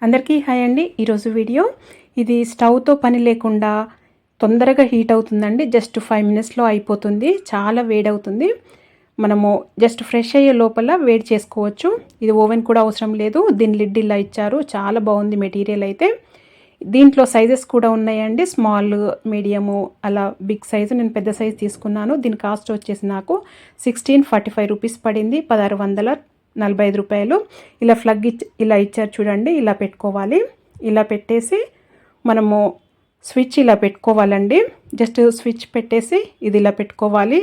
అందరికీ హాయ్ అండి. ఈరోజు వీడియో ఇది స్టవ్తో పని లేకుండా తొందరగా హీట్ అవుతుందండి. జస్ట్ 5 మినిట్స్లో అయిపోతుంది. చాలా వేడవుతుంది. మనము జస్ట్ ఫ్రెష్ అయ్యే లోపల వేడి చేసుకోవచ్చు. ఇది ఓవెన్ కూడా అవసరం లేదు. దీని లిడ్ ఇలా ఇచ్చారు. చాలా బాగుంది మెటీరియల్ అయితే. దీంట్లో సైజెస్ కూడా ఉన్నాయండి. స్మాల్, మీడియము, అలా బిగ్ సైజు. నేను పెద్ద సైజు తీసుకున్నాను. దీని కాస్ట్ వచ్చేసి నాకు 1645 రూపీస్ పడింది. 1645 రూపాయలు. ఇలా ప్లగ్ ఇలా ఇచ్చారు చూడండి. ఇలా పెట్టుకోవాలి. ఇలా పెట్టేసి మనము స్విచ్ ఇలా పెట్టుకోవాలండి. జస్ట్ స్విచ్ పెట్టేసి ఇది ఇలా పెట్టుకోవాలి.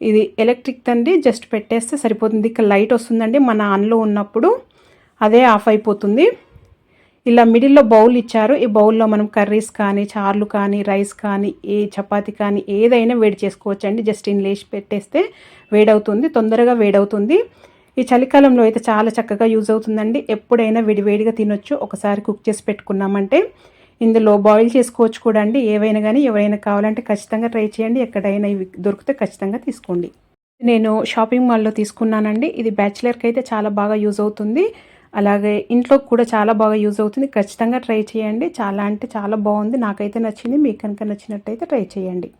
ఇది ఎలక్ట్రిక్ తండి. జస్ట్ పెట్టేస్తే సరిపోతుంది. ఇక్కడ లైట్ వస్తుందండి. మన ఆన్లో ఉన్నప్పుడు అదే ఆఫ్ అయిపోతుంది. ఇలా మిడిల్లో బౌల్ ఇచ్చారు. ఈ బౌల్లో మనం కర్రీస్ కానీ, చార్లు కానీ, రైస్ కానీ, చపాతీ కానీ ఏదైనా వేడి చేసుకోవచ్చండి. జస్ట్ ఇన్ లేచి పెట్టేస్తే వేడవుతుంది. తొందరగా వేడవుతుంది. ఈ చలికాలంలో అయితే చాలా చక్కగా యూజ్ అవుతుందండి. ఎప్పుడైనా వేడివేడిగా తినొచ్చు. ఒకసారి కుక్ చేసి పెట్టుకున్నామంటే ఇందులో బాయిల్ చేసుకోవచ్చు కూడా అండి. ఏవైనా కానీ ఎవరైనా కావాలంటే ఖచ్చితంగా ట్రై చేయండి. ఎక్కడైనా ఇవి దొరికితే ఖచ్చితంగా తీసుకోండి. నేను షాపింగ్ మాల్లో తీసుకున్నానండి. ఇది బ్యాచిలర్కి అయితే చాలా బాగా యూజ్ అవుతుంది. అలాగే ఇంట్లో కూడా చాలా బాగా యూజ్ అవుతుంది. ఖచ్చితంగా ట్రై చేయండి. చాలా అంటే చాలా బాగుంది. నాకైతే నచ్చింది. మీకు కనుక నచ్చినట్టయితే ట్రై చేయండి.